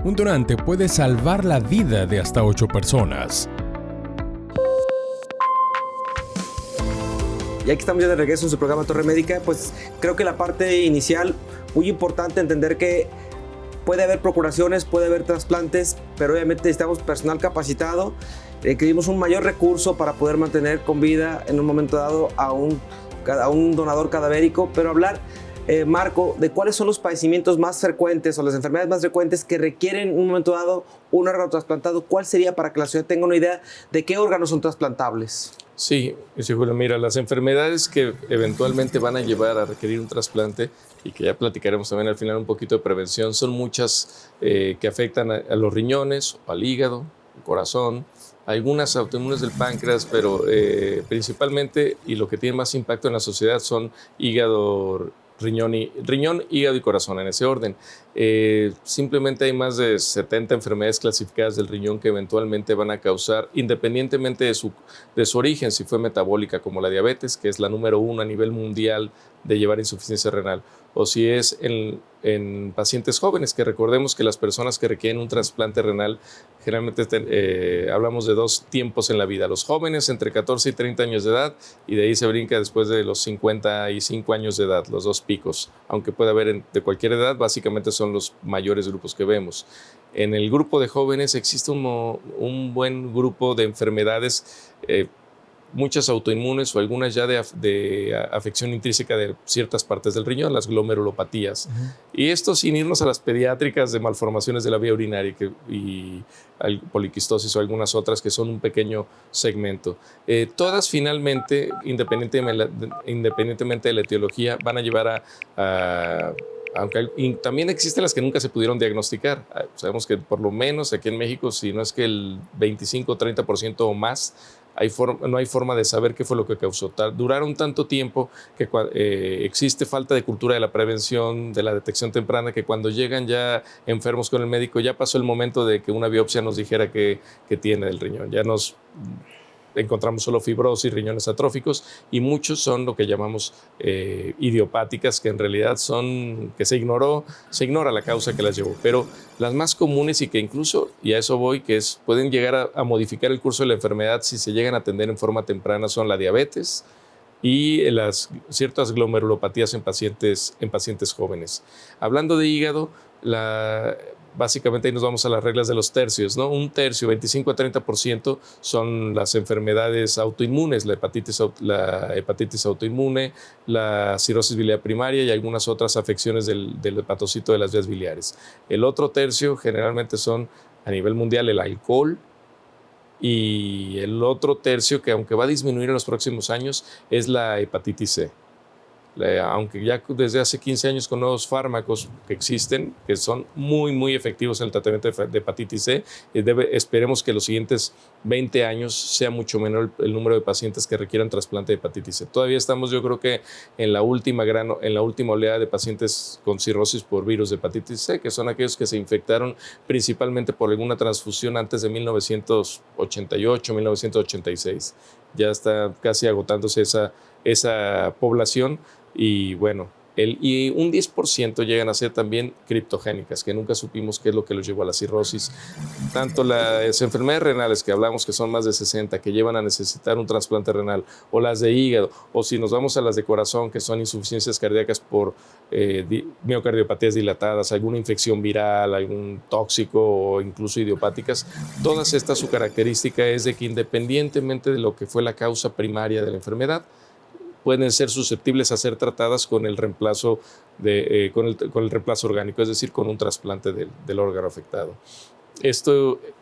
Un donante puede salvar la vida de hasta 8 personas. Ya que estamos ya de regreso en su programa Torre Médica, pues creo que la parte inicial, muy importante entender que puede haber procuraciones, puede haber trasplantes, pero obviamente necesitamos personal capacitado. Requerimos un mayor recurso para poder mantener con vida en un momento dado a un donador cadavérico, pero hablar, Marco, de cuáles son los padecimientos más frecuentes o las enfermedades más frecuentes que requieren en un momento dado un órgano trasplantado. ¿Cuál sería para que la sociedad tenga una idea de qué órganos son trasplantables? Sí, Julio, mira, las enfermedades que eventualmente van a llevar a requerir un trasplante y que ya platicaremos también al final un poquito de prevención, son muchas que afectan a los riñones, al hígado, al corazón, algunas autoinmunes del páncreas, pero principalmente, y lo que tiene más impacto en la sociedad son riñón, hígado y corazón, en ese orden. Simplemente hay más de 70 enfermedades clasificadas del riñón que eventualmente van a causar, independientemente de su origen, si fue metabólica como la diabetes, que es la número 1 a nivel mundial de llevar insuficiencia renal, o si es en pacientes jóvenes, que recordemos que las personas que requieren un trasplante renal, generalmente hablamos de 2 tiempos en la vida, los jóvenes entre 14 y 30 años de edad, y de ahí se brinca después de los 55 años de edad, los 2 picos, aunque puede haber de cualquier edad, básicamente son los mayores grupos que vemos. En el grupo de jóvenes existe un buen grupo de enfermedades, muchas autoinmunes o algunas ya de afección intrínseca de ciertas partes del riñón, las glomerulopatías. Y esto sin irnos a las pediátricas de malformaciones de la vía urinaria y poliquistosis o algunas otras que son un pequeño segmento. Todas finalmente, independientemente de la etiología, van a llevar y también existen las que nunca se pudieron diagnosticar. Sabemos que por lo menos aquí en México, si no es que el 25 o 30% o más, no hay forma de saber qué fue lo que causó. Duraron tanto tiempo que existe falta de cultura de la prevención, de la detección temprana, que cuando llegan ya enfermos con el médico, ya pasó el momento de que una biopsia nos dijera que tiene del riñón. Ya nos encontramos solo fibrosis, riñones atróficos, y muchos son lo que llamamos idiopáticas, que en realidad que se ignora la causa que las llevó. Pero las más comunes y que incluso, y a eso voy, pueden llegar a modificar el curso de la enfermedad si se llegan a atender en forma temprana, son la diabetes y ciertas glomerulopatías en pacientes jóvenes. Hablando de hígado, básicamente ahí nos vamos a las reglas de los tercios, ¿no? Un tercio, 25 a 30%, son las enfermedades autoinmunes, la hepatitis autoinmune, la cirrosis biliar primaria y algunas otras afecciones del hepatocito de las vías biliares. El otro tercio generalmente son a nivel mundial el alcohol, y el otro tercio, que aunque va a disminuir en los próximos años, es la hepatitis C. Aunque ya desde hace 15 años con nuevos fármacos que existen, que son muy, muy efectivos en el tratamiento de hepatitis C, esperemos que los siguientes 20 años sea mucho menor el número de pacientes que requieran trasplante de hepatitis C. Todavía estamos, yo creo que en la última oleada de pacientes con cirrosis por virus de hepatitis C, que son aquellos que se infectaron principalmente por alguna transfusión antes de 1988, 1986. Ya está casi agotándose esa población. Y bueno, y un 10% llegan a ser también criptogénicas, que nunca supimos qué es lo que los llevó a la cirrosis. Tanto las enfermedades renales, que hablamos que son más de 60, que llevan a necesitar un trasplante renal, o las de hígado, o si nos vamos a las de corazón, que son insuficiencias cardíacas por miocardiopatías dilatadas, alguna infección viral, algún tóxico o incluso idiopáticas, todas estas, su característica es de que independientemente de lo que fue la causa primaria de la enfermedad, pueden ser susceptibles a ser tratadas con el reemplazo con el reemplazo orgánico, es decir, con un trasplante del órgano afectado.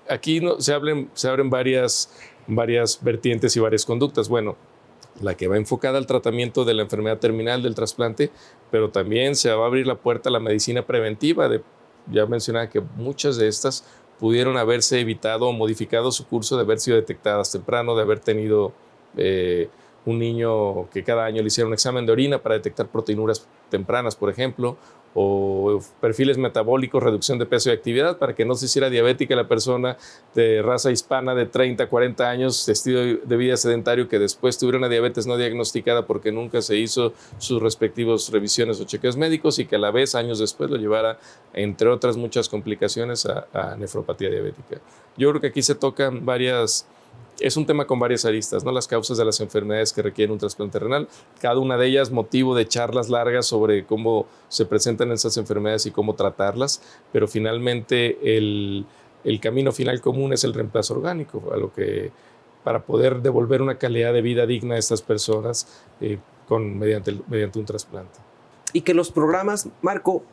Aquí se abren varias vertientes y varias conductas. Bueno, la que va enfocada al tratamiento de la enfermedad terminal del trasplante, pero también se va a abrir la puerta a la medicina preventiva. Ya mencionaba que muchas de estas pudieron haberse evitado o modificado su curso de haber sido detectadas temprano, de haber tenido un niño que cada año le hiciera un examen de orina para detectar proteinuras tempranas, por ejemplo, o perfiles metabólicos, reducción de peso y actividad, para que no se hiciera diabética la persona de raza hispana de 30, 40 años, estilo de vida sedentario, que después tuviera una diabetes no diagnosticada porque nunca se hizo sus respectivos revisiones o chequeos médicos, y que a la vez, años después, lo llevara, entre otras muchas complicaciones, a nefropatía diabética. Yo creo que aquí se tocan es un tema con varias aristas, ¿no? Las causas de las enfermedades que requieren un trasplante renal, cada una de ellas motivo de charlas largas sobre cómo se presentan esas enfermedades y cómo tratarlas, pero finalmente el camino final común es el reemplazo orgánico, para poder devolver una calidad de vida digna a estas personas mediante un trasplante. Y que los programas, Marco,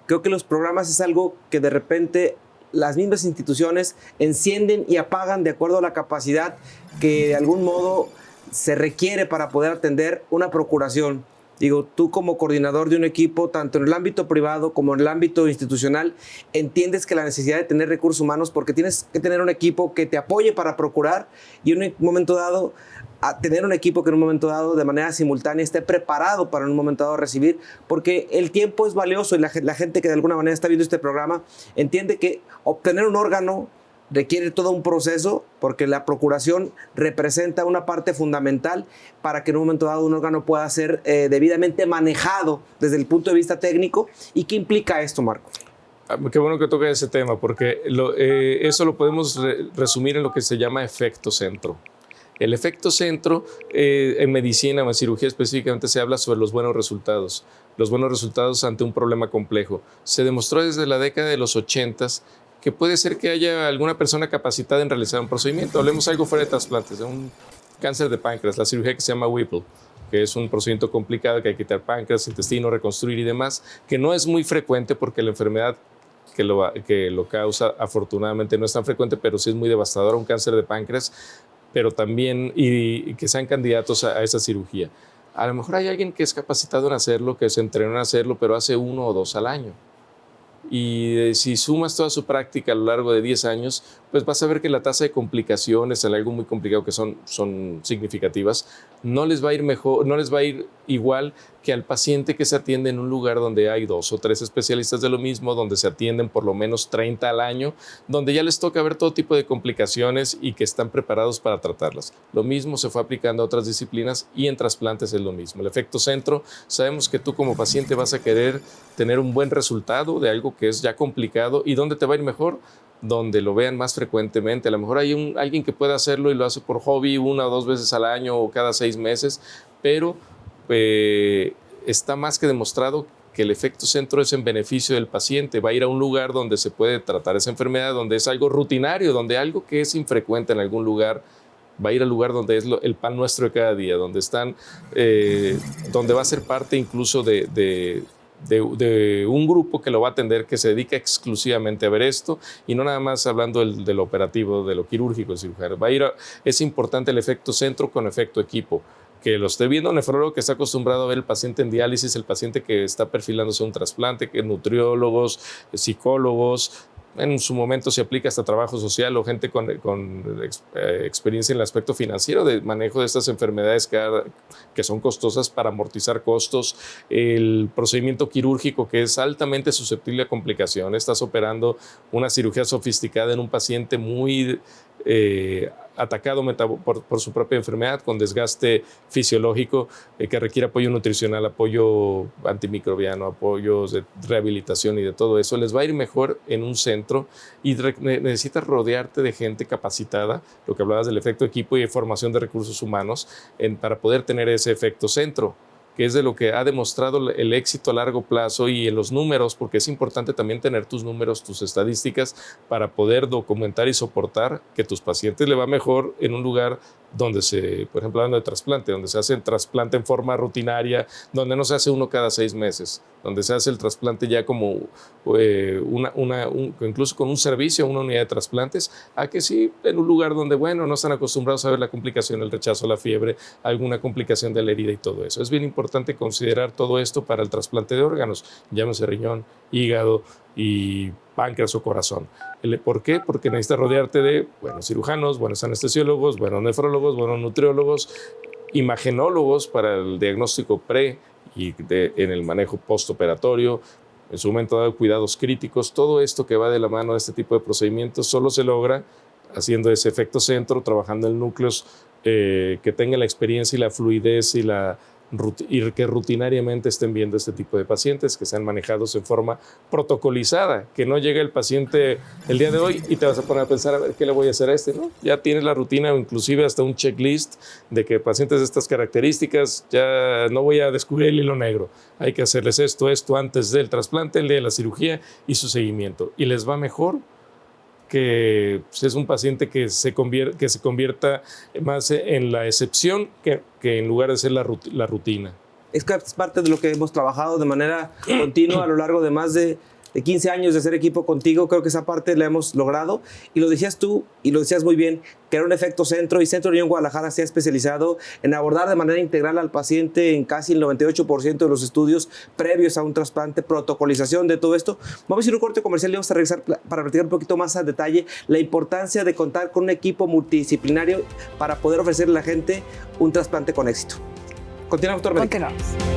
creo que los programas es algo que de repente las mismas instituciones encienden y apagan de acuerdo a la capacidad que de algún modo se requiere para poder atender una procuración. Digo, tú como coordinador de un equipo, tanto en el ámbito privado como en el ámbito institucional, entiendes que la necesidad de tener recursos humanos, porque tienes que tener un equipo que te apoye para procurar y en un momento dado a tener un equipo que en un momento dado de manera simultánea esté preparado para en un momento dado recibir, porque el tiempo es valioso y la gente que de alguna manera está viendo este programa entiende que obtener un órgano requiere todo un proceso, porque la procuración representa una parte fundamental para que en un momento dado un órgano pueda ser debidamente manejado desde el punto de vista técnico. ¿Y qué implica esto, Marco? Qué bueno que toca ese tema, porque eso lo podemos resumir en lo que se llama efecto centro. El efecto centro, en medicina o en cirugía específicamente, se habla sobre los buenos resultados ante un problema complejo. Se demostró desde la década de los 80s que puede ser que haya alguna persona capacitada en realizar un procedimiento. Hablemos algo fuera de trasplantes, de un cáncer de páncreas, la cirugía que se llama Whipple, que es un procedimiento complicado, que hay que quitar páncreas, intestino, reconstruir y demás, que no es muy frecuente porque la enfermedad que lo causa afortunadamente no es tan frecuente, pero sí es muy devastadora, un cáncer de páncreas, pero también y que sean candidatos a esa cirugía. A lo mejor hay alguien que es capacitado en hacerlo, que se entrenó en hacerlo, pero hace 1 o 2 al año. Y si sumas toda su práctica a lo largo de 10 años, pues vas a ver que la tasa de complicaciones en algo muy complicado, que son significativas, no les va a ir mejor, no les va a ir igual que al paciente que se atiende en un lugar donde hay 2 o 3 especialistas de lo mismo, donde se atienden por lo menos 30 al año, donde ya les toca ver todo tipo de complicaciones y que están preparados para tratarlas. Lo mismo se fue aplicando a otras disciplinas, y en trasplantes es lo mismo. El efecto centro, sabemos que tú como paciente vas a querer tener un buen resultado de algo que es ya complicado. ¿Y dónde te va a ir mejor? Donde lo vean más frecuentemente. A lo mejor hay alguien que puede hacerlo y lo hace por hobby 1 o 2 veces al año o cada 6 meses, pero está más que demostrado que el efecto centro es en beneficio del paciente. Va a ir a un lugar donde se puede tratar esa enfermedad, donde es algo rutinario, donde algo que es infrecuente en algún lugar, va a ir al lugar donde es el pan nuestro de cada día, donde donde va a ser parte incluso de un grupo que lo va a atender, que se dedica exclusivamente a ver esto, y no nada más hablando del operativo, de lo quirúrgico, el cirujano. Es importante el efecto centro con efecto equipo, que lo esté viendo un nefrólogo que está acostumbrado a ver el paciente en diálisis, el paciente que está perfilándose un trasplante, que nutriólogos, psicólogos. En su momento se aplica hasta trabajo social o gente con experiencia en el aspecto financiero de manejo de estas enfermedades que son costosas, para amortizar costos. El procedimiento quirúrgico, que es altamente susceptible a complicaciones. Estás operando una cirugía sofisticada en un paciente muy atacado por su propia enfermedad, con desgaste fisiológico, que requiere apoyo nutricional, apoyo antimicrobiano, apoyos de rehabilitación y de todo eso. Les va a ir mejor en un centro, y necesitas rodearte de gente capacitada, lo que hablabas del efecto equipo y de formación de recursos humanos, para poder tener ese efecto centro, que es de lo que ha demostrado el éxito a largo plazo, y en los números, porque es importante también tener tus números, tus estadísticas, para poder documentar y soportar que tus pacientes le va mejor en un lugar donde por ejemplo, hablando de trasplante, donde se hace el trasplante en forma rutinaria, donde no se hace uno cada 6 meses, donde se hace el trasplante ya como incluso con un servicio, una unidad de trasplantes, a que sí, en un lugar donde, bueno, no están acostumbrados a ver la complicación, el rechazo, la fiebre, alguna complicación de la herida y todo eso. Es bien importante considerar todo esto para el trasplante de órganos, llámese riñón, hígado y páncreas o corazón. ¿Por qué? Porque necesitas rodearte de buenos cirujanos, buenos anestesiólogos, buenos nefrólogos, buenos nutriólogos, imagenólogos para el diagnóstico pre y en el manejo postoperatorio, en su momento dado cuidados críticos. Todo esto que va de la mano de este tipo de procedimientos solo se logra haciendo ese efecto centro, trabajando en núcleos que tengan la experiencia y la fluidez y que rutinariamente estén viendo este tipo de pacientes, que sean manejados en forma protocolizada, que no llegue el paciente el día de hoy y te vas a poner a pensar, a ver, ¿qué le voy a hacer a este? ¿No? Ya tienes la rutina o inclusive hasta un checklist de que pacientes de estas características ya no voy a descubrir el hilo negro. Hay que hacerles esto antes del trasplante, el día de la cirugía y su seguimiento. Y les va mejor que pues, es un paciente que se convierta más en la excepción que en lugar de ser la rutina. Es que es parte de lo que hemos trabajado de manera continua a lo largo de más de 15 años de ser equipo contigo. Creo que esa parte la hemos logrado. Y lo decías tú, y lo decías muy bien, que era un efecto centro, y Centro Unión Guadalajara se ha especializado en abordar de manera integral al paciente en casi el 98% de los estudios previos a un trasplante, protocolización de todo esto. Vamos a ir a un corte comercial y vamos a regresar para platicar un poquito más a detalle la importancia de contar con un equipo multidisciplinario para poder ofrecerle a la gente un trasplante con éxito. Continuamos, doctor Médica. Continuamos.